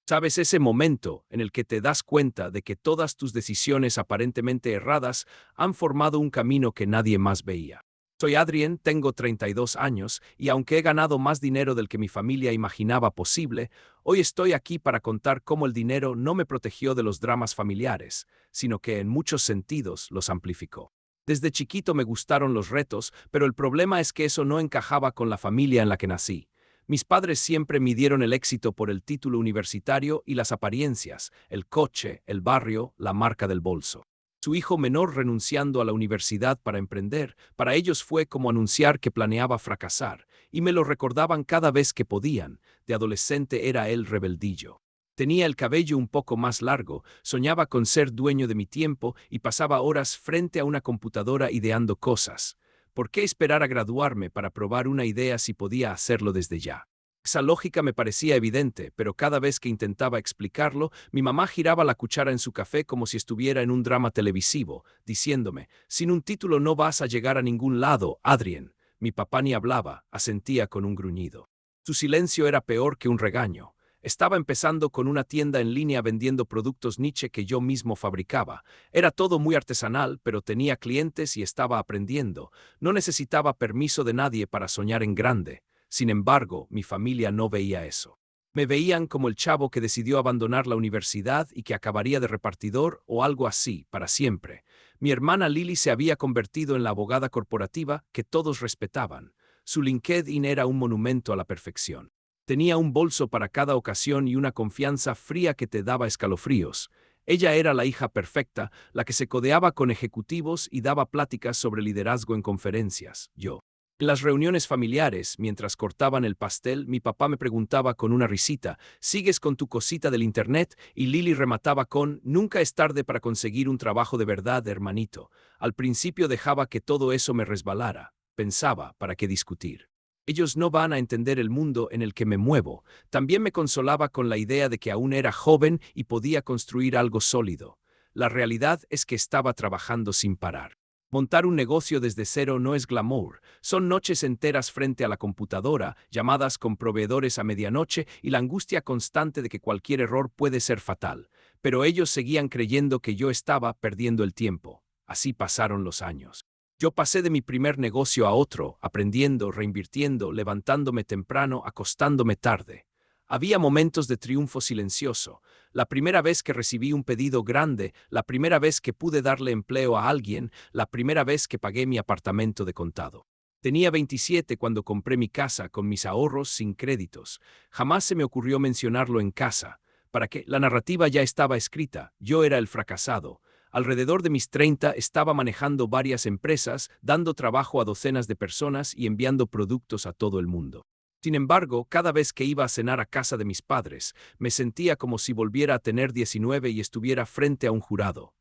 ¿Sabes ese momento en el que te das cuenta de que todas tus decisiones aparentemente erradas han formado un camino que nadie más veía? Soy Adrien, tengo 32 años y aunque he ganado más dinero del que mi familia imaginaba posible, hoy estoy aquí para contar cómo el dinero no me protegió de los dramas familiares, sino que en muchos sentidos los amplificó. Desde chiquito me gustaron los retos, pero el problema es que eso no encajaba con la familia en la que nací. Mis padres siempre midieron el éxito por el título universitario y las apariencias, el coche, el barrio, la marca del bolso. Su hijo menor renunciando a la universidad para emprender, para ellos fue como anunciar que planeaba fracasar, y me lo recordaban cada vez que podían. De adolescente era él rebeldillo. Tenía el cabello un poco más largo, soñaba con ser dueño de mi tiempo y pasaba horas frente a una computadora ideando cosas. ¿Por qué esperar a graduarme para probar una idea si podía hacerlo desde ya? Esa lógica me parecía evidente, pero cada vez que intentaba explicarlo, mi mamá giraba la cuchara en su café como si estuviera en un drama televisivo, diciéndome, sin un título no vas a llegar a ningún lado, Adrien. Mi papá ni hablaba, asentía con un gruñido. Su silencio era peor que un regaño. Estaba empezando con una tienda en línea vendiendo productos niche que yo mismo fabricaba. Era todo muy artesanal, pero tenía clientes y estaba aprendiendo. No necesitaba permiso de nadie para soñar en grande. Sin embargo, mi familia no veía eso. Me veían como el chavo que decidió abandonar la universidad y que acabaría de repartidor o algo así, para siempre. Mi hermana Lily se había convertido en la abogada corporativa que todos respetaban. Su LinkedIn era un monumento a la perfección. Tenía un bolso para cada ocasión y una confianza fría que te daba escalofríos. Ella era la hija perfecta, la que se codeaba con ejecutivos y daba pláticas sobre liderazgo en conferencias. Yo. En las reuniones familiares, mientras cortaban el pastel, mi papá me preguntaba con una risita, ¿sigues con tu cosita del internet? Y Lily remataba con, nunca es tarde para conseguir un trabajo de verdad, hermanito. Al principio dejaba que todo eso me resbalara. Pensaba, ¿para qué discutir? Ellos no van a entender el mundo en el que me muevo. También me consolaba con la idea de que aún era joven y podía construir algo sólido. La realidad es que estaba trabajando sin parar. Montar un negocio desde cero no es glamour. Son noches enteras frente a la computadora, llamadas con proveedores a medianoche y la angustia constante de que cualquier error puede ser fatal. Pero ellos seguían creyendo que yo estaba perdiendo el tiempo. Así pasaron los años. Yo pasé de mi primer negocio a otro, aprendiendo, reinvirtiendo, levantándome temprano, acostándome tarde. Había momentos de triunfo silencioso. La primera vez que recibí un pedido grande, la primera vez que pude darle empleo a alguien, la primera vez que pagué mi apartamento de contado. Tenía 27 cuando compré mi casa con mis ahorros sin créditos. Jamás se me ocurrió mencionarlo en casa. ¿Para qué? La narrativa ya estaba escrita. Yo era el fracasado. Alrededor de mis 30 estaba manejando varias empresas, dando trabajo a docenas de personas y enviando productos a todo el mundo. Sin embargo, cada vez que iba a cenar a casa de mis padres, me sentía como si volviera a tener 19 y estuviera frente a un jurado.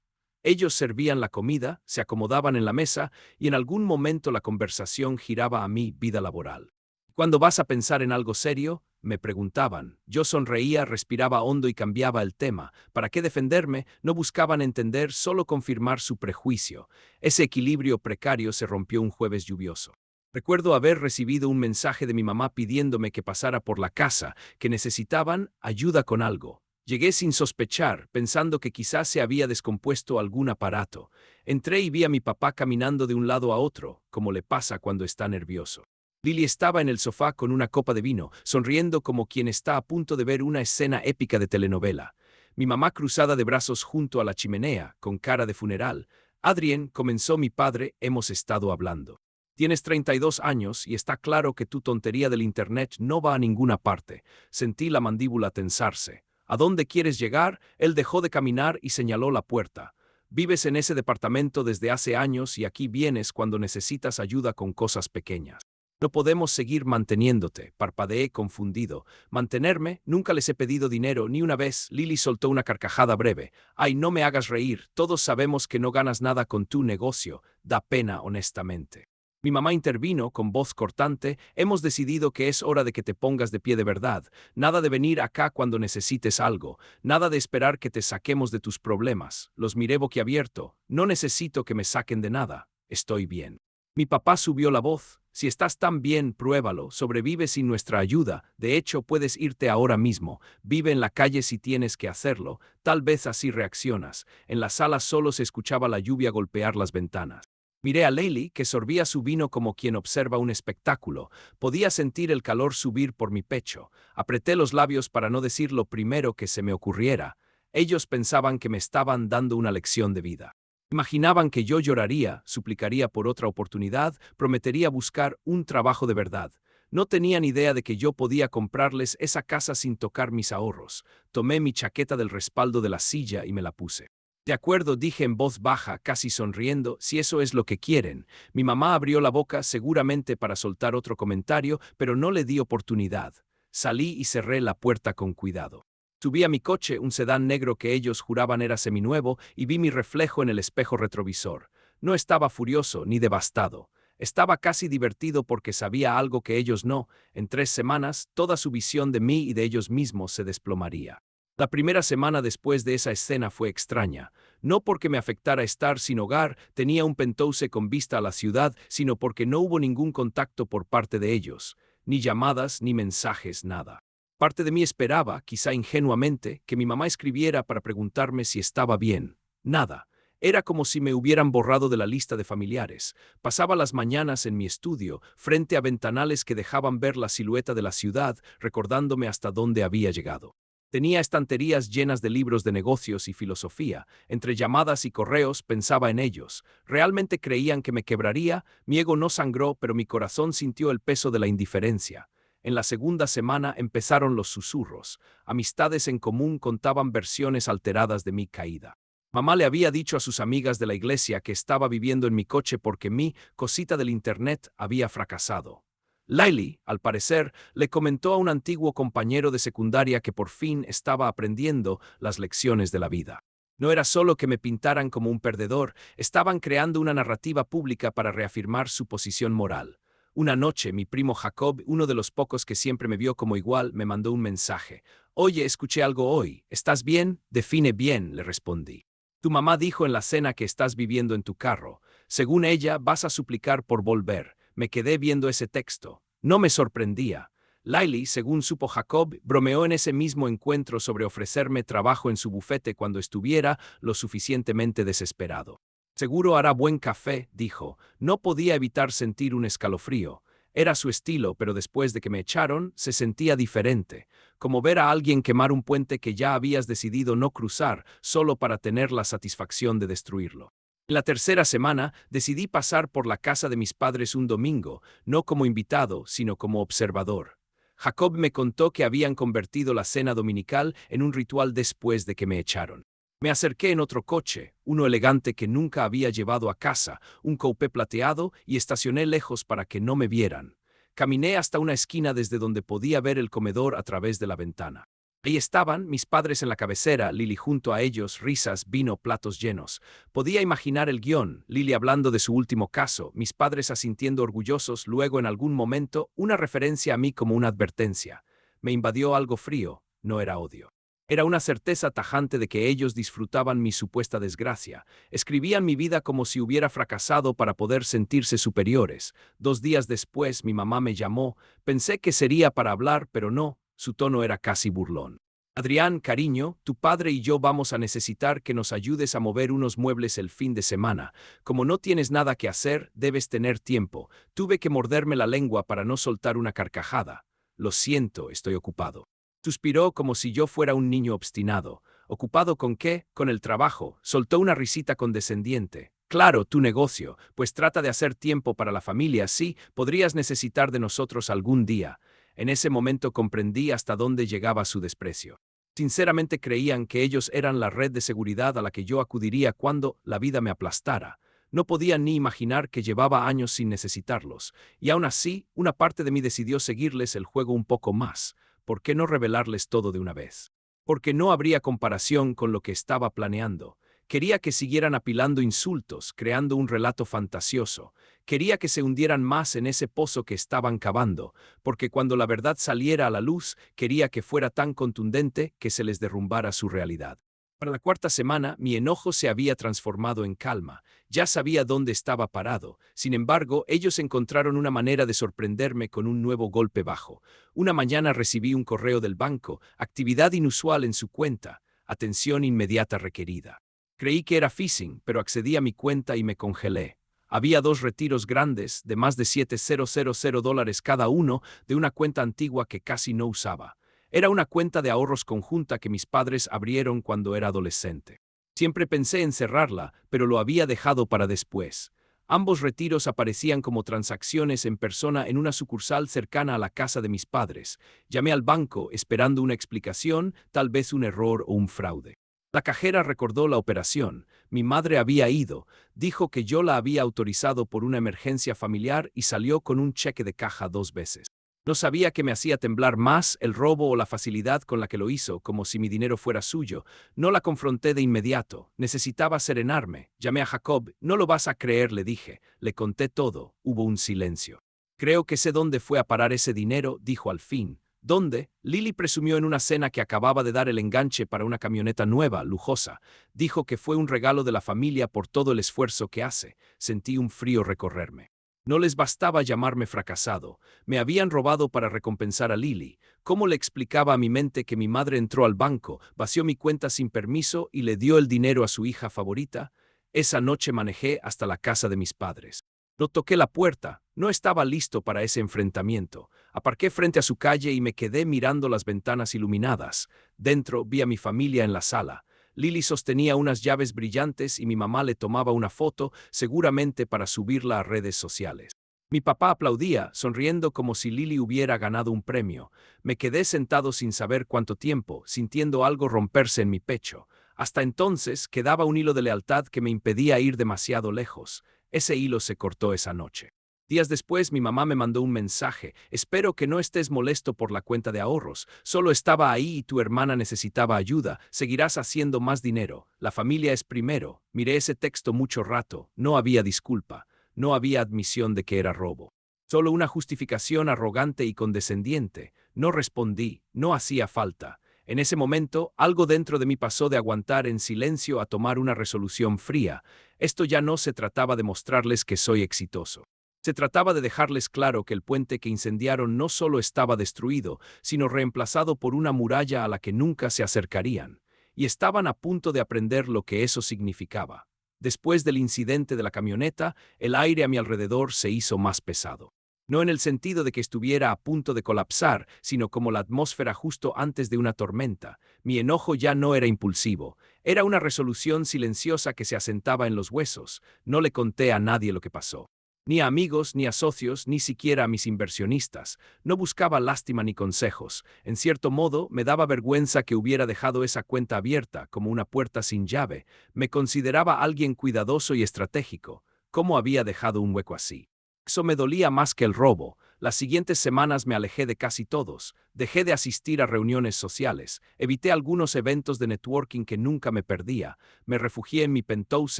Ellos servían la comida, se acomodaban en la mesa y en algún momento la conversación giraba a mi vida laboral. ¿Cuándo vas a pensar en algo serio? Me preguntaban. Yo sonreía, respiraba hondo y cambiaba el tema. ¿Para qué defenderme? No buscaban entender, solo confirmar su prejuicio. Ese equilibrio precario se rompió un jueves lluvioso. Recuerdo haber recibido un mensaje de mi mamá pidiéndome que pasara por la casa, que necesitaban ayuda con algo. Llegué sin sospechar, pensando que quizás se había descompuesto algún aparato. Entré y vi a mi papá caminando de un lado a otro, como le pasa cuando está nervioso. Lily estaba en el sofá con una copa de vino, sonriendo como quien está a punto de ver una escena épica de telenovela. Mi mamá cruzada de brazos junto a la chimenea, con cara de funeral. Adrien, comenzó mi padre, hemos estado hablando. Tienes 32 años y está claro que tu tontería del internet no va a ninguna parte. Sentí la mandíbula tensarse. ¿A dónde quieres llegar? Él dejó de caminar y señaló la puerta. Vives en ese departamento desde hace años y aquí vienes cuando necesitas ayuda con cosas pequeñas. No podemos seguir manteniéndote, parpadeé confundido. ¿Mantenerme? Nunca les he pedido dinero ni una vez. Lily soltó una carcajada breve. Ay, no me hagas reír. Todos sabemos que no ganas nada con tu negocio. Da pena, honestamente. Mi mamá intervino con voz cortante. Hemos decidido que es hora de que te pongas de pie de verdad. Nada de venir acá cuando necesites algo. Nada de esperar que te saquemos de tus problemas. Los miré boquiabierto. No necesito que me saquen de nada. Estoy bien. Mi papá subió la voz. Si estás tan bien, pruébalo, sobrevive sin nuestra ayuda, de hecho puedes irte ahora mismo, vive en la calle si tienes que hacerlo, tal vez así reaccionas. En la sala solo se escuchaba la lluvia golpear las ventanas. Miré a Leili, que sorbía su vino como quien observa un espectáculo. Podía sentir el calor subir por mi pecho. Apreté los labios para no decir lo primero que se me ocurriera. Ellos pensaban que me estaban dando una lección de vida. Imaginaban que yo lloraría, suplicaría por otra oportunidad, prometería buscar un trabajo de verdad. No tenían idea de que yo podía comprarles esa casa sin tocar mis ahorros. Tomé mi chaqueta del respaldo de la silla y me la puse. De acuerdo, dije en voz baja, casi sonriendo, si eso es lo que quieren. Mi mamá abrió la boca seguramente para soltar otro comentario, pero no le di oportunidad. Salí y cerré la puerta con cuidado. Subí a mi coche, un sedán negro que ellos juraban era seminuevo, y vi mi reflejo en el espejo retrovisor. No estaba furioso ni devastado. Estaba casi divertido porque sabía algo que ellos no. En 3 semanas, toda su visión de mí y de ellos mismos se desplomaría. La primera semana después de esa escena fue extraña. No porque me afectara estar sin hogar, tenía un penthouse con vista a la ciudad, sino porque no hubo ningún contacto por parte de ellos. Ni llamadas, ni mensajes, nada. Parte de mí esperaba, quizá ingenuamente, que mi mamá escribiera para preguntarme si estaba bien. Nada. Era como si me hubieran borrado de la lista de familiares. Pasaba las mañanas en mi estudio, frente a ventanales que dejaban ver la silueta de la ciudad, recordándome hasta dónde había llegado. Tenía estanterías llenas de libros de negocios y filosofía. Entre llamadas y correos pensaba en ellos. Realmente creían que me quebraría. Mi ego no sangró, pero mi corazón sintió el peso de la indiferencia. En la segunda semana empezaron los susurros. Amistades en común contaban versiones alteradas de mi caída. Mamá le había dicho a sus amigas de la iglesia que estaba viviendo en mi coche porque mi cosita del internet había fracasado. Leili, al parecer, le comentó a un antiguo compañero de secundaria que por fin estaba aprendiendo las lecciones de la vida. No era solo que me pintaran como un perdedor, estaban creando una narrativa pública para reafirmar su posición moral. Una noche, mi primo Jacob, uno de los pocos que siempre me vio como igual, me mandó un mensaje. «Oye, escuché algo hoy. ¿Estás bien?» «Define bien», le respondí. «Tu mamá dijo en la cena que estás viviendo en tu carro. Según ella, vas a suplicar por volver». Me quedé viendo ese texto. No me sorprendía. Leili, según supo Jacob, bromeó en ese mismo encuentro sobre ofrecerme trabajo en su bufete cuando estuviera lo suficientemente desesperado. «Seguro hará buen café», dijo. No podía evitar sentir un escalofrío. Era su estilo, pero después de que me echaron, se sentía diferente. Como ver a alguien quemar un puente que ya habías decidido no cruzar, solo para tener la satisfacción de destruirlo. En la tercera semana, decidí pasar por la casa de mis padres un domingo, no como invitado, sino como observador. Jacob me contó que habían convertido la cena dominical en un ritual después de que me echaron. Me acerqué en otro coche, uno elegante que nunca había llevado a casa, un coupé plateado, y estacioné lejos para que no me vieran. Caminé hasta una esquina desde donde podía ver el comedor a través de la ventana. Ahí estaban mis padres en la cabecera, Lily junto a ellos, risas, vino, platos llenos. Podía imaginar el guión, Lily hablando de su último caso, mis padres asintiendo orgullosos, luego en algún momento una referencia a mí como una advertencia. Me invadió algo frío, no era odio. Era una certeza tajante de que ellos disfrutaban mi supuesta desgracia. Escribían mi vida como si hubiera fracasado para poder sentirse superiores. 2 días después mi mamá me llamó. Pensé que sería para hablar, pero no. Su tono era casi burlón. «Adrián, cariño, tu padre y yo vamos a necesitar que nos ayudes a mover unos muebles el fin de semana. Como no tienes nada que hacer, debes tener tiempo». Tuve que morderme la lengua para no soltar una carcajada. «Lo siento, estoy ocupado». Suspiró como si yo fuera un niño obstinado. ¿Ocupado con qué? Con el trabajo. Soltó una risita condescendiente. «Claro, tu negocio, pues trata de hacer tiempo para la familia, sí, podrías necesitar de nosotros algún día». En ese momento comprendí hasta dónde llegaba su desprecio. Sinceramente creían que ellos eran la red de seguridad a la que yo acudiría cuando la vida me aplastara. No podían ni imaginar que llevaba años sin necesitarlos, y aún así, una parte de mí decidió seguirles el juego un poco más. ¿Por qué no revelarles todo de una vez? Porque no habría comparación con lo que estaba planeando. Quería que siguieran apilando insultos, creando un relato fantasioso. Quería que se hundieran más en ese pozo que estaban cavando, porque cuando la verdad saliera a la luz, quería que fuera tan contundente que se les derrumbara su realidad. Para la cuarta semana, mi enojo se había transformado en calma. Ya sabía dónde estaba parado. Sin embargo, ellos encontraron una manera de sorprenderme con un nuevo golpe bajo. Una mañana recibí un correo del banco, actividad inusual en su cuenta, atención inmediata requerida. Creí que era phishing, pero accedí a mi cuenta y me congelé. Había dos retiros grandes, de más de $7,000 cada uno, de una cuenta antigua que casi no usaba. Era una cuenta de ahorros conjunta que mis padres abrieron cuando era adolescente. Siempre pensé en cerrarla, pero lo había dejado para después. Ambos retiros aparecían como transacciones en persona en una sucursal cercana a la casa de mis padres. Llamé al banco esperando una explicación, tal vez un error o un fraude. La cajera recordó la operación. Mi madre había ido, dijo que yo la había autorizado por una emergencia familiar y salió con un cheque de caja 2 veces. No sabía qué me hacía temblar más, el robo o la facilidad con la que lo hizo, como si mi dinero fuera suyo. No la confronté de inmediato. Necesitaba serenarme. Llamé a Jacob. No lo vas a creer, le dije. Le conté todo. Hubo un silencio. Creo que sé dónde fue a parar ese dinero, dijo al fin. ¿Dónde? Lily presumió en una cena que acababa de dar el enganche para una camioneta nueva, lujosa. Dijo que fue un regalo de la familia por todo el esfuerzo que hace. Sentí un frío recorrerme. No les bastaba llamarme fracasado. Me habían robado para recompensar a Lily. ¿Cómo le explicaba a mi mente que mi madre entró al banco, vació mi cuenta sin permiso y le dio el dinero a su hija favorita? Esa noche manejé hasta la casa de mis padres. No toqué la puerta, no estaba listo para ese enfrentamiento. Aparqué frente a su calle y me quedé mirando las ventanas iluminadas. Dentro vi a mi familia en la sala. Lily sostenía unas llaves brillantes y mi mamá le tomaba una foto, seguramente para subirla a redes sociales. Mi papá aplaudía, sonriendo como si Lily hubiera ganado un premio. Me quedé sentado sin saber cuánto tiempo, sintiendo algo romperse en mi pecho. Hasta entonces quedaba un hilo de lealtad que me impedía ir demasiado lejos. Ese hilo se cortó esa noche. Días después mi mamá me mandó un mensaje. Espero que no estés molesto por la cuenta de ahorros. Solo estaba ahí y tu hermana necesitaba ayuda. Seguirás haciendo más dinero. La familia es primero. Miré ese texto mucho rato. No había disculpa. No había admisión de que era robo. Solo una justificación arrogante y condescendiente. No respondí. No hacía falta. En ese momento, algo dentro de mí pasó de aguantar en silencio a tomar una resolución fría. Esto ya no se trataba de mostrarles que soy exitoso. Se trataba de dejarles claro que el puente que incendiaron no solo estaba destruido, sino reemplazado por una muralla a la que nunca se acercarían. Y estaban a punto de aprender lo que eso significaba. Después del incidente de la camioneta, el aire a mi alrededor se hizo más pesado. No en el sentido de que estuviera a punto de colapsar, sino como la atmósfera justo antes de una tormenta. Mi enojo ya no era impulsivo. Era una resolución silenciosa que se asentaba en los huesos. No le conté a nadie lo que pasó. Ni a amigos, ni a socios, ni siquiera a mis inversionistas. No buscaba lástima ni consejos. En cierto modo, me daba vergüenza que hubiera dejado esa cuenta abierta, como una puerta sin llave. Me consideraba alguien cuidadoso y estratégico. ¿Cómo había dejado un hueco así? Eso me dolía más que el robo. Las siguientes semanas me alejé de casi todos. Dejé de asistir a reuniones sociales. Evité algunos eventos de networking que nunca me perdía. Me refugié en mi penthouse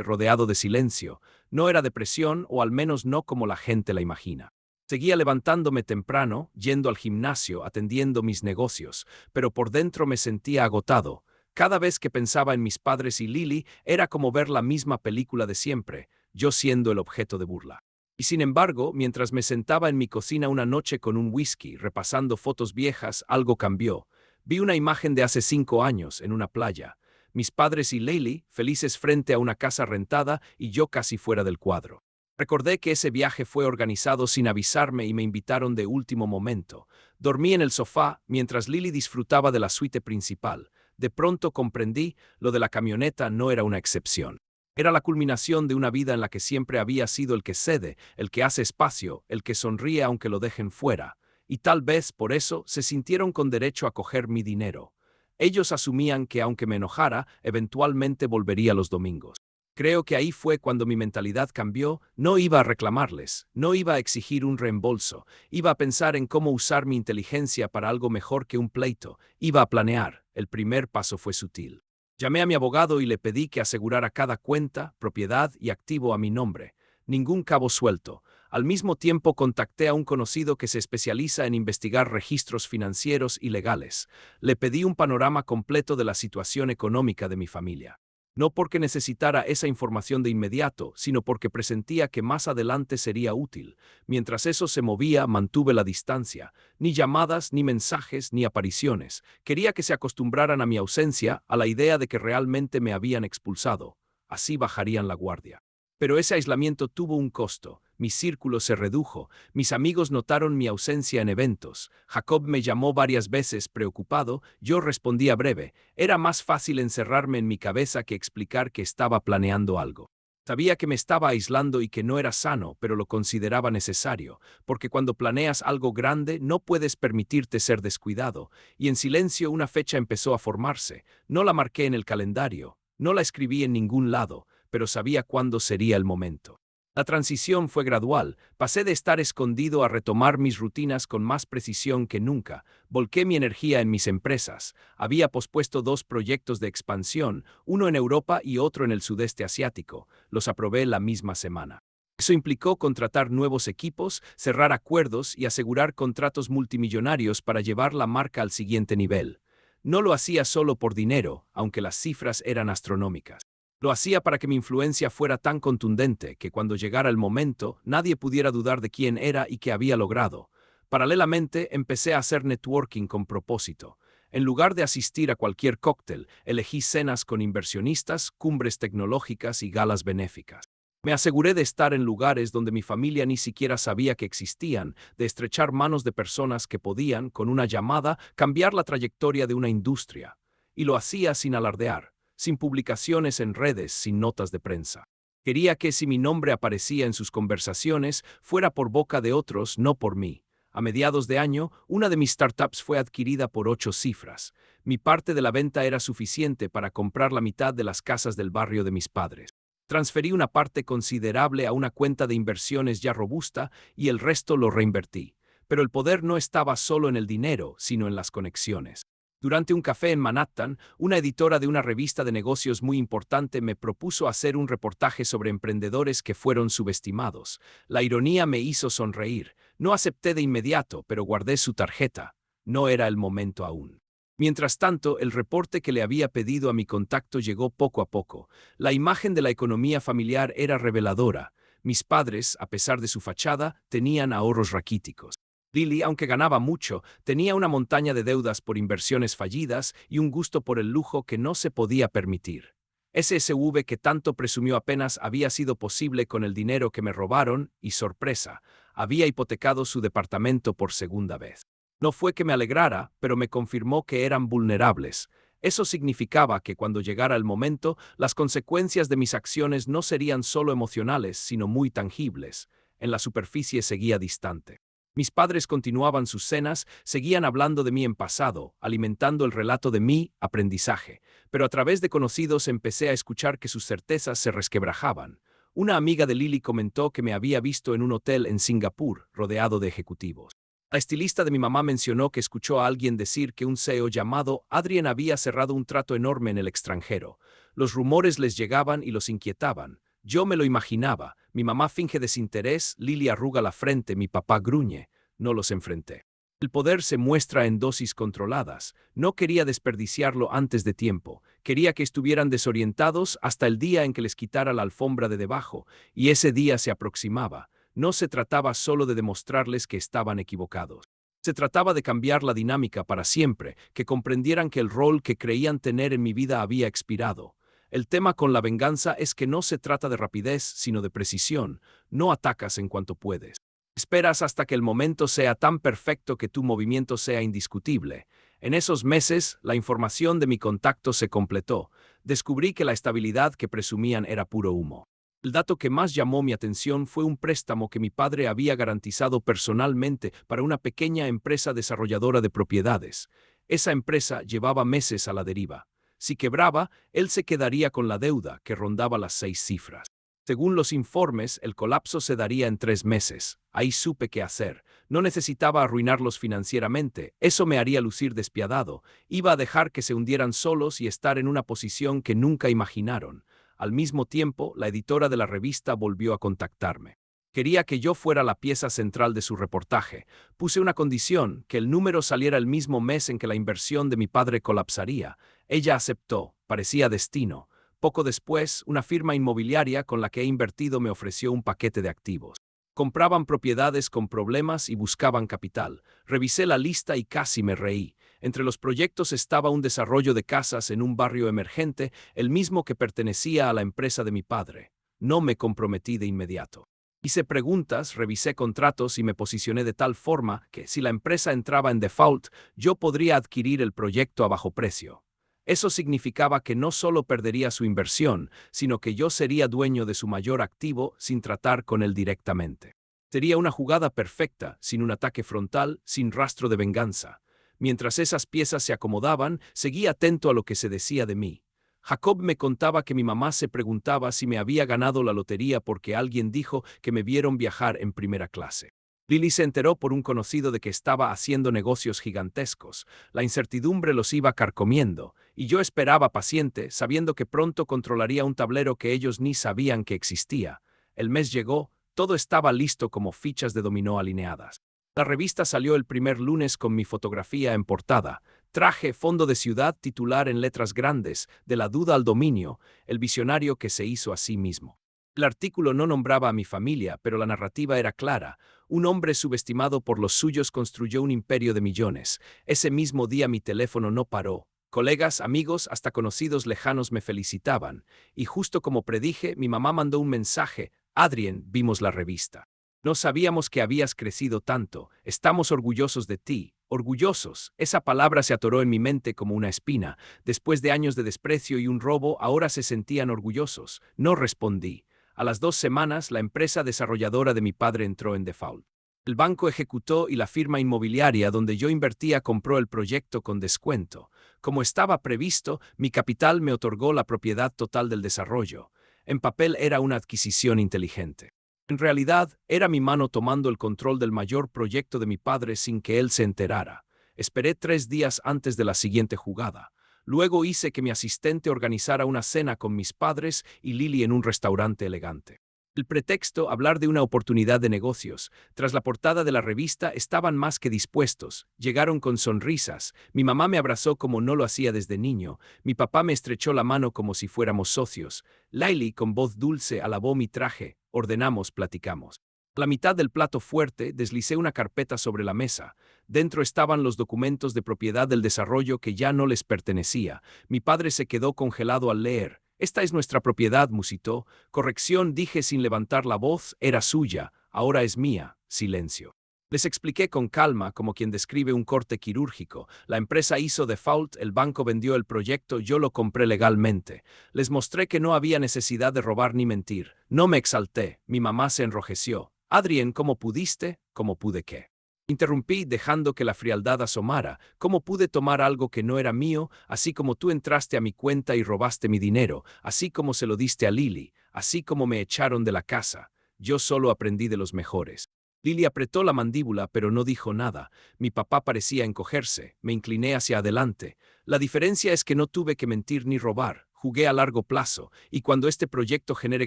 rodeado de silencio. No era depresión, o al menos no como la gente la imagina. Seguía levantándome temprano, yendo al gimnasio, atendiendo mis negocios, pero por dentro me sentía agotado. Cada vez que pensaba en mis padres y Lily, era como ver la misma película de siempre, yo siendo el objeto de burla. Y sin embargo, mientras me sentaba en mi cocina una noche con un whisky, repasando fotos viejas, algo cambió. Vi una imagen de hace 5 años, en una playa. Mis padres y Lily, felices frente a una casa rentada y yo casi fuera del cuadro. Recordé que ese viaje fue organizado sin avisarme y me invitaron de último momento. Dormí en el sofá mientras Lily disfrutaba de la suite principal. De pronto comprendí, lo de la camioneta no era una excepción. Era la culminación de una vida en la que siempre había sido el que cede, el que hace espacio, el que sonríe aunque lo dejen fuera. Y tal vez por eso se sintieron con derecho a coger mi dinero. Ellos asumían que aunque me enojara, eventualmente volvería los domingos. Creo que ahí fue cuando mi mentalidad cambió. No iba a reclamarles, no iba a exigir un reembolso, iba a pensar en cómo usar mi inteligencia para algo mejor que un pleito, iba a planear. El primer paso fue sutil. Llamé a mi abogado y le pedí que asegurara cada cuenta, propiedad y activo a mi nombre. Ningún cabo suelto. Al mismo tiempo contacté a un conocido que se especializa en investigar registros financieros y legales. Le pedí un panorama completo de la situación económica de mi familia. No porque necesitara esa información de inmediato, sino porque presentía que más adelante sería útil. Mientras eso se movía, mantuve la distancia. Ni llamadas, ni mensajes, ni apariciones. Quería que se acostumbraran a mi ausencia, a la idea de que realmente me habían expulsado. Así bajarían la guardia. Pero ese aislamiento tuvo un costo. Mi círculo se redujo. Mis amigos notaron mi ausencia en eventos. Jacob me llamó varias veces preocupado. Yo respondía breve. Era más fácil encerrarme en mi cabeza que explicar que estaba planeando algo. Sabía que me estaba aislando y que no era sano, pero lo consideraba necesario, porque cuando planeas algo grande no puedes permitirte ser descuidado, y en silencio una fecha empezó a formarse. No la marqué en el calendario, no la escribí en ningún lado, pero sabía cuándo sería el momento. La transición fue gradual. Pasé de estar escondido a retomar mis rutinas con más precisión que nunca. Volqué mi energía en mis empresas. Había pospuesto 2 proyectos de expansión, uno en Europa y otro en el sudeste asiático. Los aprobé la misma semana. Eso implicó contratar nuevos equipos, cerrar acuerdos y asegurar contratos multimillonarios para llevar la marca al siguiente nivel. No lo hacía solo por dinero, aunque las cifras eran astronómicas. Lo hacía para que mi influencia fuera tan contundente que cuando llegara el momento nadie pudiera dudar de quién era y qué había logrado. Paralelamente, empecé a hacer networking con propósito. En lugar de asistir a cualquier cóctel, elegí cenas con inversionistas, cumbres tecnológicas y galas benéficas. Me aseguré de estar en lugares donde mi familia ni siquiera sabía que existían, de estrechar manos de personas que podían, con una llamada, cambiar la trayectoria de una industria. Y lo hacía sin alardear, sin publicaciones en redes, sin notas de prensa. Quería que si mi nombre aparecía en sus conversaciones, fuera por boca de otros, no por mí. A mediados de año, una de mis startups fue adquirida por 8 cifras. Mi parte de la venta era suficiente para comprar la mitad de las casas del barrio de mis padres. Transferí una parte considerable a una cuenta de inversiones ya robusta y el resto lo reinvertí. Pero el poder no estaba solo en el dinero, sino en las conexiones. Durante un café en Manhattan, una editora de una revista de negocios muy importante me propuso hacer un reportaje sobre emprendedores que fueron subestimados. La ironía me hizo sonreír. No acepté de inmediato, pero guardé su tarjeta. No era el momento aún. Mientras tanto, el reporte que le había pedido a mi contacto llegó poco a poco. La imagen de la economía familiar era reveladora. Mis padres, a pesar de su fachada, tenían ahorros raquíticos. Lily, aunque ganaba mucho, tenía una montaña de deudas por inversiones fallidas y un gusto por el lujo que no se podía permitir. Ese SUV que tanto presumió apenas había sido posible con el dinero que me robaron y, sorpresa, había hipotecado su departamento por segunda vez. No fue que me alegrara, pero me confirmó que eran vulnerables. Eso significaba que cuando llegara el momento, las consecuencias de mis acciones no serían solo emocionales, sino muy tangibles. En la superficie seguía distante. Mis padres continuaban sus cenas, seguían hablando de mí en pasado, alimentando el relato de mi aprendizaje, pero a través de conocidos empecé a escuchar que sus certezas se resquebrajaban. Una amiga de Lily comentó que me había visto en un hotel en Singapur, rodeado de ejecutivos. La estilista de mi mamá mencionó que escuchó a alguien decir que un CEO llamado Adrian había cerrado un trato enorme en el extranjero. Los rumores les llegaban y los inquietaban. Yo me lo imaginaba. Mi mamá finge desinterés, Lily arruga la frente, mi papá gruñe. No los enfrenté. El poder se muestra en dosis controladas. No quería desperdiciarlo antes de tiempo. Quería que estuvieran desorientados hasta el día en que les quitara la alfombra de debajo, y ese día se aproximaba. No se trataba solo de demostrarles que estaban equivocados. Se trataba de cambiar la dinámica para siempre, que comprendieran que el rol que creían tener en mi vida había expirado. El tema con la venganza es que no se trata de rapidez, sino de precisión. No atacas en cuanto puedes. Esperas hasta que el momento sea tan perfecto que tu movimiento sea indiscutible. En esos meses, la información de mi contacto se completó. Descubrí que la estabilidad que presumían era puro humo. El dato que más llamó mi atención fue un préstamo que mi padre había garantizado personalmente para una pequeña empresa desarrolladora de propiedades. Esa empresa llevaba meses a la deriva. Si quebraba, él se quedaría con la deuda, que rondaba las 6 cifras. Según los informes, el colapso se daría en 3 meses. Ahí supe qué hacer. No necesitaba arruinarlos financieramente. Eso me haría lucir despiadado. Iba a dejar que se hundieran solos y estar en una posición que nunca imaginaron. Al mismo tiempo, la editora de la revista volvió a contactarme. Quería que yo fuera la pieza central de su reportaje. Puse una condición, que el número saliera el mismo mes en que la inversión de mi padre colapsaría. Ella aceptó, parecía destino. Poco después, una firma inmobiliaria con la que he invertido me ofreció un paquete de activos. Compraban propiedades con problemas y buscaban capital. Revisé la lista y casi me reí. Entre los proyectos estaba un desarrollo de casas en un barrio emergente, el mismo que pertenecía a la empresa de mi padre. No me comprometí de inmediato. Hice preguntas, revisé contratos y me posicioné de tal forma que, si la empresa entraba en default, yo podría adquirir el proyecto a bajo precio. Eso significaba que no solo perdería su inversión, sino que yo sería dueño de su mayor activo sin tratar con él directamente. Sería una jugada perfecta, sin un ataque frontal, sin rastro de venganza. Mientras esas piezas se acomodaban, seguí atento a lo que se decía de mí. Jacob me contaba que mi mamá se preguntaba si me había ganado la lotería porque alguien dijo que me vieron viajar en primera clase. Lily se enteró por un conocido de que estaba haciendo negocios gigantescos. La incertidumbre los iba carcomiendo, y yo esperaba paciente, sabiendo que pronto controlaría un tablero que ellos ni sabían que existía. El mes llegó, todo estaba listo como fichas de dominó alineadas. La revista salió el primer lunes con mi fotografía en portada. Traje fondo de ciudad titular en letras grandes, de la duda al dominio, el visionario que se hizo a sí mismo. El artículo no nombraba a mi familia, pero la narrativa era clara. Un hombre subestimado por los suyos construyó un imperio de millones. Ese mismo día mi teléfono no paró. Colegas, amigos, hasta conocidos lejanos me felicitaban. Y justo como predije, mi mamá mandó un mensaje. Adrien, vimos la revista. No sabíamos que habías crecido tanto. Estamos orgullosos de ti. Orgullosos. Esa palabra se atoró en mi mente como una espina. Después de años de desprecio y un robo, ahora se sentían orgullosos. No respondí. A las 2 semanas, la empresa desarrolladora de mi padre entró en default. El banco ejecutó y la firma inmobiliaria donde yo invertía compró el proyecto con descuento. Como estaba previsto, mi capital me otorgó la propiedad total del desarrollo. En papel era una adquisición inteligente. En realidad, era mi mano tomando el control del mayor proyecto de mi padre sin que él se enterara. Esperé 3 días antes de la siguiente jugada. Luego hice que mi asistente organizara una cena con mis padres y Lily en un restaurante elegante. El pretexto, hablar de una oportunidad de negocios. Tras la portada de la revista, estaban más que dispuestos. Llegaron con sonrisas. Mi mamá me abrazó como no lo hacía desde niño. Mi papá me estrechó la mano como si fuéramos socios. Lily, con voz dulce, alabó mi traje. Ordenamos, platicamos. A la mitad del plato fuerte, deslicé una carpeta sobre la mesa. Dentro estaban los documentos de propiedad del desarrollo que ya no les pertenecía. Mi padre se quedó congelado al leer. Esta es nuestra propiedad, musitó. Corrección, dije sin levantar la voz, era suya, ahora es mía. Silencio. Les expliqué con calma, como quien describe un corte quirúrgico. La empresa hizo default, el banco vendió el proyecto, yo lo compré legalmente. Les mostré que no había necesidad de robar ni mentir. No me exalté, mi mamá se enrojeció. Adrien, ¿cómo pudiste? ¿Cómo pude qué? Interrumpí dejando que la frialdad asomara. ¿Cómo pude tomar algo que no era mío, así como tú entraste a mi cuenta y robaste mi dinero, así como se lo diste a Lily, así como me echaron de la casa? Yo solo aprendí de los mejores. Lily apretó la mandíbula pero no dijo nada. Mi papá parecía encogerse. Me incliné hacia adelante. La diferencia es que no tuve que mentir ni robar. Jugué a largo plazo, y cuando este proyecto genere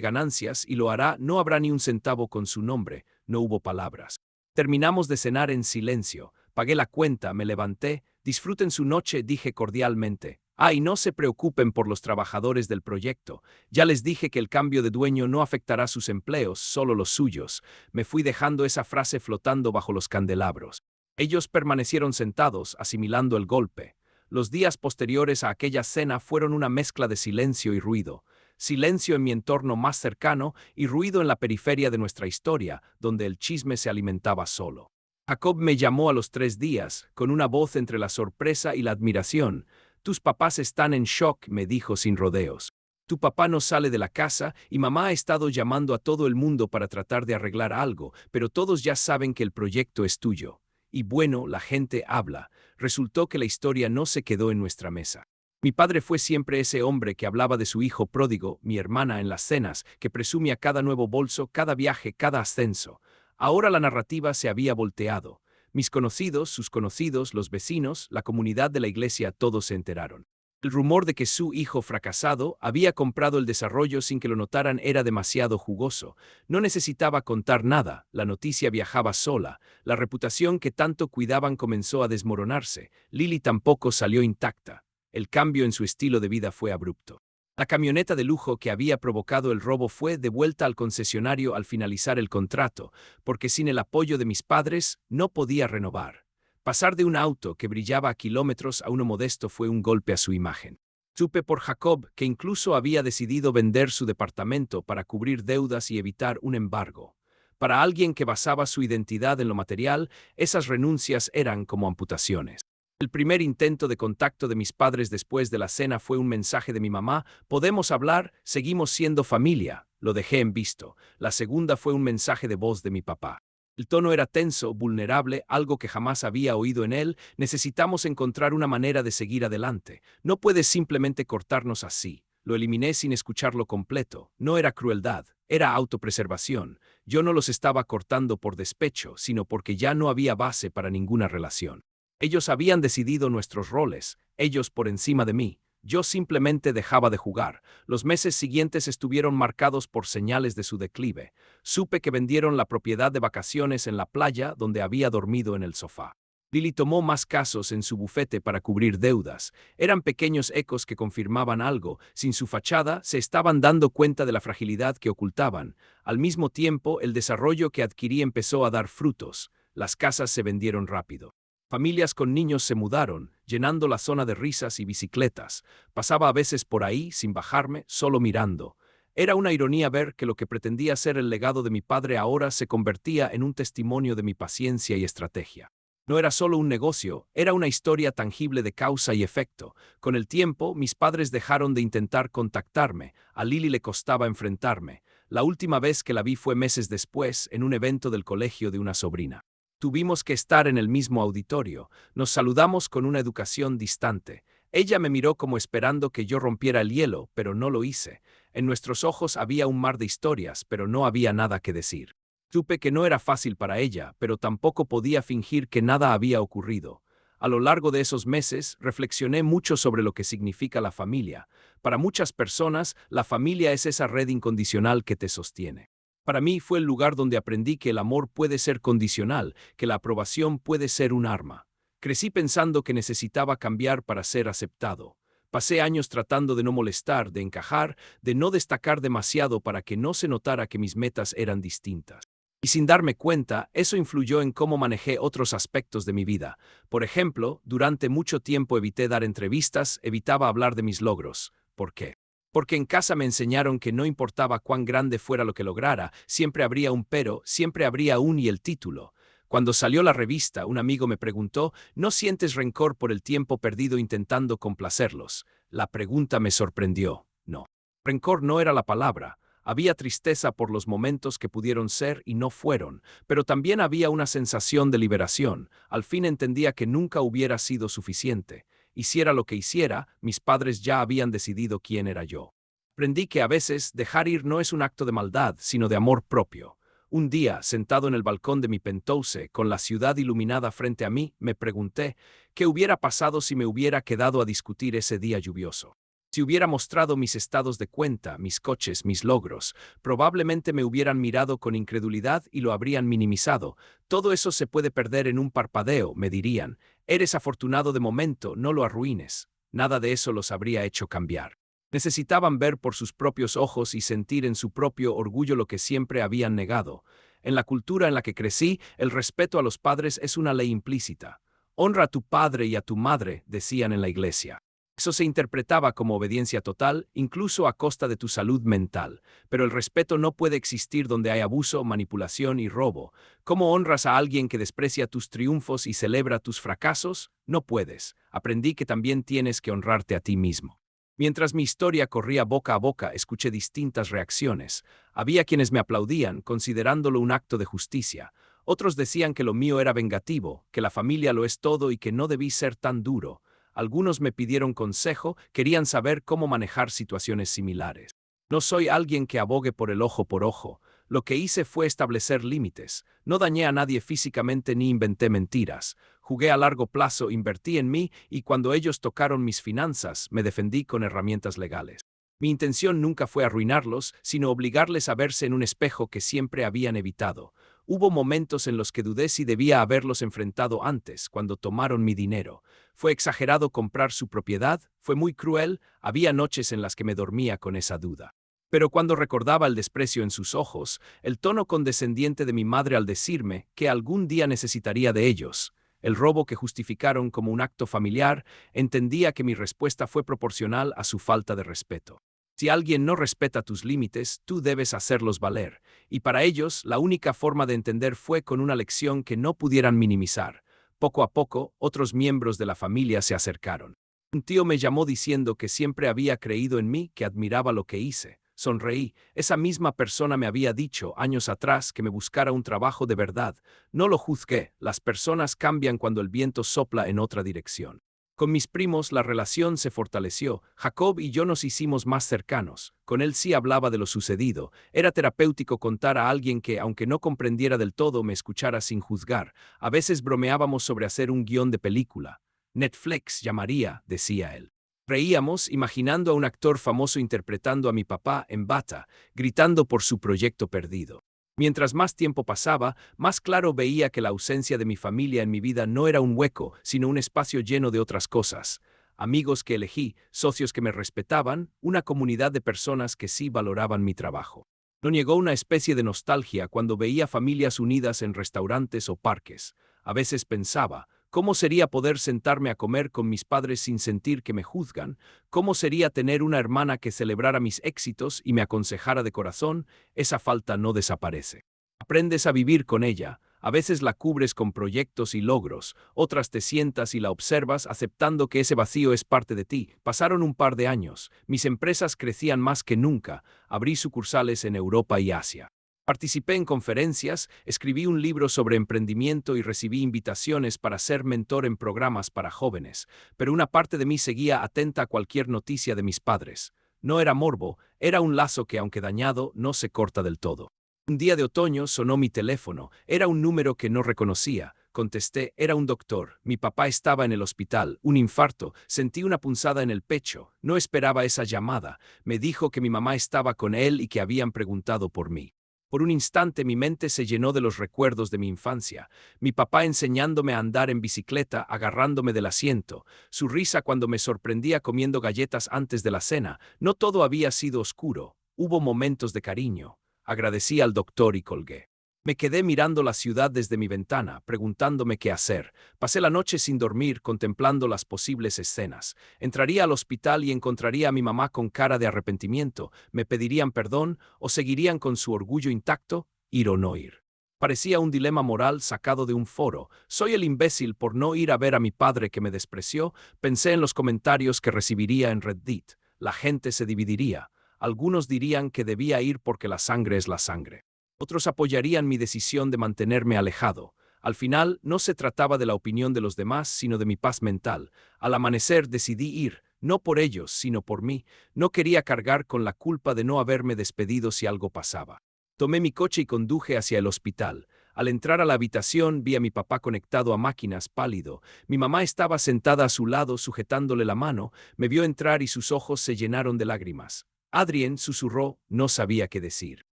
ganancias, y lo hará, no habrá ni un centavo con su nombre. No hubo palabras. Terminamos de cenar en silencio. Pagué la cuenta, me levanté. Disfruten su noche, dije cordialmente. Y no se preocupen por los trabajadores del proyecto. Ya les dije que el cambio de dueño no afectará sus empleos, solo los suyos. Me fui dejando esa frase flotando bajo los candelabros. Ellos permanecieron sentados, asimilando el golpe. Los días posteriores a aquella cena fueron una mezcla de silencio y ruido. Silencio en mi entorno más cercano y ruido en la periferia de nuestra historia, donde el chisme se alimentaba solo. Jacob me llamó a los 3 días, con una voz entre la sorpresa y la admiración. Tus papás están en shock, me dijo sin rodeos. Tu papá no sale de la casa y mamá ha estado llamando a todo el mundo para tratar de arreglar algo, pero todos ya saben que el proyecto es tuyo. Y bueno, la gente habla. Resultó que la historia no se quedó en nuestra mesa. Mi padre fue siempre ese hombre que hablaba de su hijo pródigo, mi hermana en las cenas, que presumía cada nuevo bolso, cada viaje, cada ascenso. Ahora la narrativa se había volteado. Mis conocidos, sus conocidos, los vecinos, la comunidad de la iglesia, todos se enteraron. El rumor de que su hijo fracasado había comprado el desarrollo sin que lo notaran era demasiado jugoso. No necesitaba contar nada, la noticia viajaba sola, la reputación que tanto cuidaban comenzó a desmoronarse. Lily tampoco salió intacta. El cambio en su estilo de vida fue abrupto. La camioneta de lujo que había provocado el robo fue devuelta al concesionario al finalizar el contrato, porque sin el apoyo de mis padres no podía renovar. Pasar de un auto que brillaba a kilómetros a uno modesto fue un golpe a su imagen. Supe por Jacob que incluso había decidido vender su departamento para cubrir deudas y evitar un embargo. Para alguien que basaba su identidad en lo material, esas renuncias eran como amputaciones. El primer intento de contacto de mis padres después de la cena fue un mensaje de mi mamá: «Podemos hablar, seguimos siendo familia». Lo dejé en visto. La segunda fue un mensaje de voz de mi papá. El tono era tenso, vulnerable, algo que jamás había oído en él. «Necesitamos encontrar una manera de seguir adelante. No puedes simplemente cortarnos así». Lo eliminé sin escucharlo completo. No era crueldad, era autopreservación. Yo no los estaba cortando por despecho, sino porque ya no había base para ninguna relación. Ellos habían decidido nuestros roles, ellos por encima de mí. Yo simplemente dejaba de jugar. Los meses siguientes estuvieron marcados por señales de su declive. Supe que vendieron la propiedad de vacaciones en la playa donde había dormido en el sofá. Lily tomó más casos en su bufete para cubrir deudas. Eran pequeños ecos que confirmaban algo. Sin su fachada, se estaban dando cuenta de la fragilidad que ocultaban. Al mismo tiempo, el desarrollo que adquirí empezó a dar frutos. Las casas se vendieron rápido. Familias con niños se mudaron, llenando la zona de risas y bicicletas. Pasaba a veces por ahí, sin bajarme, solo mirando. Era una ironía ver que lo que pretendía ser el legado de mi padre ahora se convertía en un testimonio de mi paciencia y estrategia. No era solo un negocio, era una historia tangible de causa y efecto. Con el tiempo, mis padres dejaron de intentar contactarme. A Lily le costaba enfrentarme. La última vez que la vi fue meses después, en un evento del colegio de una sobrina. Tuvimos que estar en el mismo auditorio. Nos saludamos con una educación distante. Ella me miró como esperando que yo rompiera el hielo, pero no lo hice. En nuestros ojos había un mar de historias, pero no había nada que decir. Supe que no era fácil para ella, pero tampoco podía fingir que nada había ocurrido. A lo largo de esos meses, reflexioné mucho sobre lo que significa la familia. Para muchas personas, la familia es esa red incondicional que te sostiene. Para mí fue el lugar donde aprendí que el amor puede ser condicional, que la aprobación puede ser un arma. Crecí pensando que necesitaba cambiar para ser aceptado. Pasé años tratando de no molestar, de encajar, de no destacar demasiado para que no se notara que mis metas eran distintas. Y sin darme cuenta, eso influyó en cómo manejé otros aspectos de mi vida. Por ejemplo, durante mucho tiempo evité dar entrevistas, evitaba hablar de mis logros. ¿Por qué? Porque en casa me enseñaron que no importaba cuán grande fuera lo que lograra, siempre habría un pero, siempre habría un y el título. Cuando salió la revista, un amigo me preguntó: «¿No sientes rencor por el tiempo perdido intentando complacerlos?». La pregunta me sorprendió. No. Rencor no era la palabra. Había tristeza por los momentos que pudieron ser y no fueron, pero también había una sensación de liberación. Al fin entendía que nunca hubiera sido suficiente. Hiciera lo que hiciera, mis padres ya habían decidido quién era yo. Aprendí que a veces dejar ir no es un acto de maldad, sino de amor propio. Un día, sentado en el balcón de mi penthouse, con la ciudad iluminada frente a mí, me pregunté qué hubiera pasado si me hubiera quedado a discutir ese día lluvioso. Si hubiera mostrado mis estados de cuenta, mis coches, mis logros, probablemente me hubieran mirado con incredulidad y lo habrían minimizado. «Todo eso se puede perder en un parpadeo», me dirían. «Eres afortunado de momento, no lo arruines». Nada de eso los habría hecho cambiar. Necesitaban ver por sus propios ojos y sentir en su propio orgullo lo que siempre habían negado. En la cultura en la que crecí, el respeto a los padres es una ley implícita. «Honra a tu padre y a tu madre», decían en la iglesia. Eso se interpretaba como obediencia total, incluso a costa de tu salud mental. Pero el respeto no puede existir donde hay abuso, manipulación y robo. ¿Cómo honras a alguien que desprecia tus triunfos y celebra tus fracasos? No puedes. Aprendí que también tienes que honrarte a ti mismo. Mientras mi historia corría boca a boca, escuché distintas reacciones. Había quienes me aplaudían, considerándolo un acto de justicia. Otros decían que lo mío era vengativo, que la familia lo es todo y que no debí ser tan duro. Algunos me pidieron consejo, querían saber cómo manejar situaciones similares. No soy alguien que abogue por el ojo por ojo. Lo que hice fue establecer límites. No dañé a nadie físicamente ni inventé mentiras. Jugué a largo plazo, invertí en mí y cuando ellos tocaron mis finanzas, me defendí con herramientas legales. Mi intención nunca fue arruinarlos, sino obligarles a verse en un espejo que siempre habían evitado. Hubo momentos en los que dudé si debía haberlos enfrentado antes, cuando tomaron mi dinero. Fue exagerado comprar su propiedad, fue muy cruel, había noches en las que me dormía con esa duda. Pero cuando recordaba el desprecio en sus ojos, el tono condescendiente de mi madre al decirme que algún día necesitaría de ellos, el robo que justificaron como un acto familiar, entendía que mi respuesta fue proporcional a su falta de respeto. Si alguien no respeta tus límites, tú debes hacerlos valer, y para ellos la única forma de entender fue con una lección que no pudieran minimizar. Poco a poco, otros miembros de la familia se acercaron. Un tío me llamó diciendo que siempre había creído en mí, que admiraba lo que hice. Sonreí. Esa misma persona me había dicho años atrás que me buscara un trabajo de verdad. No lo juzgué, las personas cambian cuando el viento sopla en otra dirección. Con mis primos la relación se fortaleció, Jacob y yo nos hicimos más cercanos, con él sí hablaba de lo sucedido, era terapéutico contar a alguien que, aunque no comprendiera del todo, me escuchara sin juzgar, a veces bromeábamos sobre hacer un guión de película. Netflix llamaría, decía él. Reíamos imaginando a un actor famoso interpretando a mi papá en bata, gritando por su proyecto perdido. Mientras más tiempo pasaba, más claro veía que la ausencia de mi familia en mi vida no era un hueco, sino un espacio lleno de otras cosas. Amigos que elegí, socios que me respetaban, una comunidad de personas que sí valoraban mi trabajo. No llegó una especie de nostalgia cuando veía familias unidas en restaurantes o parques. A veces pensaba, ¿cómo sería poder sentarme a comer con mis padres sin sentir que me juzgan? ¿Cómo sería tener una hermana que celebrara mis éxitos y me aconsejara de corazón? Esa falta no desaparece. Aprendes a vivir con ella. A veces la cubres con proyectos y logros, otras te sientas y la observas aceptando que ese vacío es parte de ti. Pasaron un par de años, mis empresas crecían más que nunca, abrí sucursales en Europa y Asia. Participé en conferencias, escribí un libro sobre emprendimiento y recibí invitaciones para ser mentor en programas para jóvenes, pero una parte de mí seguía atenta a cualquier noticia de mis padres. No era morbo, era un lazo que, aunque dañado, no se corta del todo. Un día de otoño sonó mi teléfono, era un número que no reconocía. Contesté, era un doctor, mi papá estaba en el hospital, un infarto, sentí una punzada en el pecho, no esperaba esa llamada, me dijo que mi mamá estaba con él y que habían preguntado por mí. Por un instante mi mente se llenó de los recuerdos de mi infancia, mi papá enseñándome a andar en bicicleta, agarrándome del asiento, su risa cuando me sorprendía comiendo galletas antes de la cena. No todo había sido oscuro, hubo momentos de cariño. Agradecí al doctor y colgué. Me quedé mirando la ciudad desde mi ventana, preguntándome qué hacer. Pasé la noche sin dormir, contemplando las posibles escenas. Entraría al hospital y encontraría a mi mamá con cara de arrepentimiento. ¿Me pedirían perdón o seguirían con su orgullo intacto? Ir o no ir. Parecía un dilema moral sacado de un foro. ¿Soy el imbécil por no ir a ver a mi padre que me despreció? Pensé en los comentarios que recibiría en Reddit. La gente se dividiría. Algunos dirían que debía ir porque la sangre es la sangre. Otros apoyarían mi decisión de mantenerme alejado. Al final, no se trataba de la opinión de los demás, sino de mi paz mental. Al amanecer decidí ir, no por ellos, sino por mí. No quería cargar con la culpa de no haberme despedido si algo pasaba. Tomé mi coche y conduje hacia el hospital. Al entrar a la habitación vi a mi papá conectado a máquinas, pálido. Mi mamá estaba sentada a su lado, sujetándole la mano. Me vio entrar y sus ojos se llenaron de lágrimas. Adrien susurró, no sabía qué decir.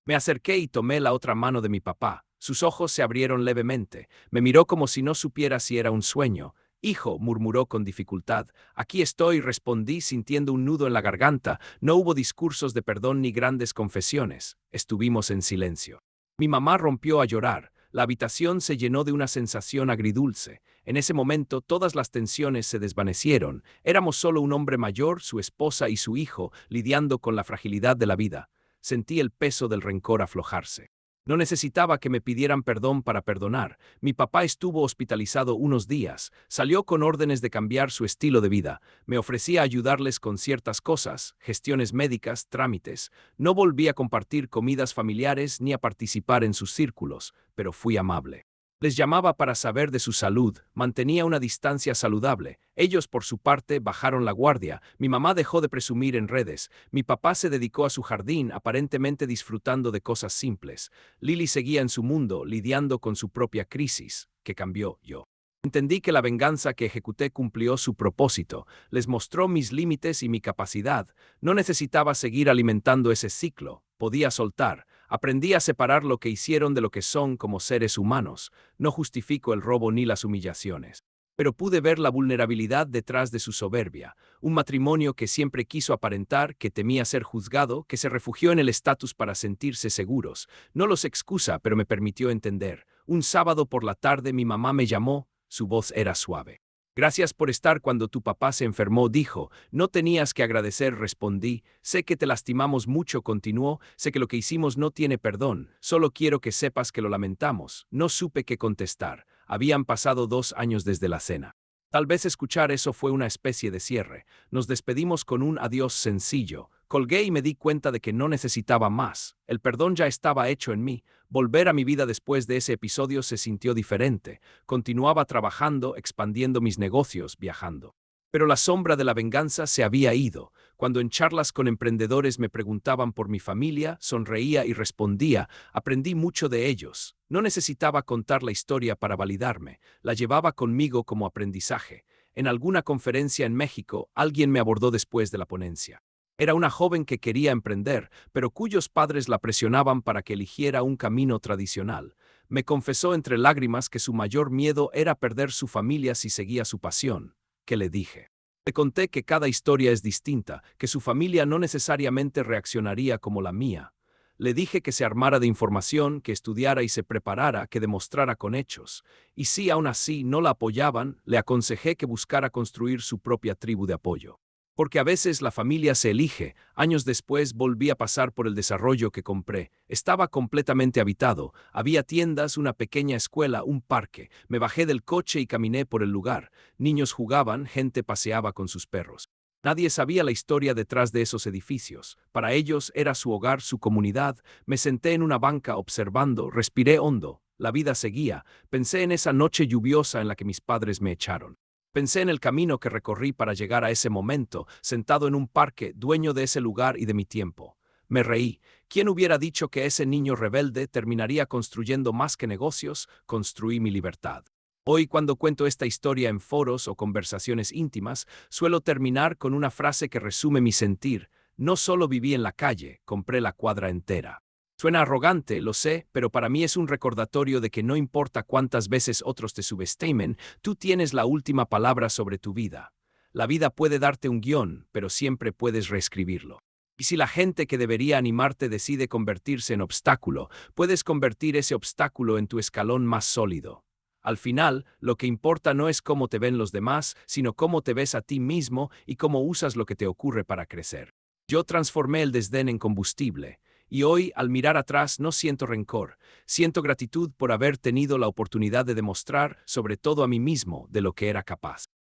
Me acerqué y tomé la otra mano de mi papá. Sus ojos se abrieron levemente. Me miró como si no supiera si era un sueño. Hijo, murmuró con dificultad. Aquí estoy, respondí sintiendo un nudo en la garganta. No hubo discursos de perdón ni grandes confesiones. Estuvimos en silencio. Mi mamá rompió a llorar. La habitación se llenó de una sensación agridulce. En ese momento todas las tensiones se desvanecieron. Éramos solo un hombre mayor, su esposa y su hijo, lidiando con la fragilidad de la vida. Sentí el peso del rencor aflojarse. No necesitaba que me pidieran perdón para perdonar. Mi papá estuvo hospitalizado unos días, salió con órdenes de cambiar su estilo de vida. Me ofrecía a ayudarles con ciertas cosas, gestiones médicas, trámites. No volví a compartir comidas familiares ni a participar en sus círculos, pero fui amable. Les llamaba para saber de su salud, mantenía una distancia saludable. Ellos, por su parte, bajaron la guardia. Mi mamá dejó de presumir en redes. Mi papá se dedicó a su jardín, aparentemente disfrutando de cosas simples. Lily seguía en su mundo, lidiando con su propia crisis, que cambió yo. Entendí que la venganza que ejecuté cumplió su propósito, les mostró mis límites y mi capacidad. No necesitaba seguir alimentando ese ciclo, podía soltar. Aprendí a separar lo que hicieron de lo que son como seres humanos. No justifico el robo ni las humillaciones. Pero pude ver la vulnerabilidad detrás de su soberbia, un matrimonio que siempre quiso aparentar, que temía ser juzgado, que se refugió en el estatus para sentirse seguros. No los excusa, pero me permitió entender. Un sábado por la tarde mi mamá me llamó. Su voz era suave. Gracias por estar cuando tu papá se enfermó, dijo. No tenías que agradecer, respondí. Sé que te lastimamos mucho, continuó. Sé que lo que hicimos no tiene perdón. Solo quiero que sepas que lo lamentamos. No supe qué contestar. Habían pasado 2 años desde la cena. Tal vez escuchar eso fue una especie de cierre. Nos despedimos con un adiós sencillo. Colgué y me di cuenta de que no necesitaba más. El perdón ya estaba hecho en mí. Volver a mi vida después de ese episodio se sintió diferente. Continuaba trabajando, expandiendo mis negocios, viajando. Pero la sombra de la venganza se había ido. Cuando en charlas con emprendedores me preguntaban por mi familia, sonreía y respondía. Aprendí mucho de ellos. No necesitaba contar la historia para validarme. La llevaba conmigo como aprendizaje. En alguna conferencia en México, alguien me abordó después de la ponencia. Era una joven que quería emprender, pero cuyos padres la presionaban para que eligiera un camino tradicional. Me confesó entre lágrimas que su mayor miedo era perder su familia si seguía su pasión. ¿Qué le dije? Le conté que cada historia es distinta, que su familia no necesariamente reaccionaría como la mía. Le dije que se armara de información, que estudiara y se preparara, que demostrara con hechos. Y si aún así no la apoyaban, le aconsejé que buscara construir su propia tribu de apoyo. Porque a veces la familia se elige. Años después volví a pasar por el desarrollo que compré. Estaba completamente habitado. Había tiendas, una pequeña escuela, un parque. Me bajé del coche y caminé por el lugar. Niños jugaban, gente paseaba con sus perros. Nadie sabía la historia detrás de esos edificios. Para ellos era su hogar, su comunidad. Me senté en una banca observando, respiré hondo. La vida seguía. Pensé en esa noche lluviosa en la que mis padres me echaron. Pensé en el camino que recorrí para llegar a ese momento, sentado en un parque, dueño de ese lugar y de mi tiempo. Me reí. ¿Quién hubiera dicho que ese niño rebelde terminaría construyendo más que negocios? Construí mi libertad. Hoy, cuando cuento esta historia en foros o conversaciones íntimas, suelo terminar con una frase que resume mi sentir. No solo viví en la calle, compré la cuadra entera. Suena arrogante, lo sé, pero para mí es un recordatorio de que no importa cuántas veces otros te subestimen, tú tienes la última palabra sobre tu vida. La vida puede darte un guión, pero siempre puedes reescribirlo. Y si la gente que debería animarte decide convertirse en obstáculo, puedes convertir ese obstáculo en tu escalón más sólido. Al final, lo que importa no es cómo te ven los demás, sino cómo te ves a ti mismo y cómo usas lo que te ocurre para crecer. Yo transformé el desdén en combustible. Y hoy, al mirar atrás, no siento rencor, siento gratitud por haber tenido la oportunidad de demostrar, sobre todo a mí mismo, de lo que era capaz.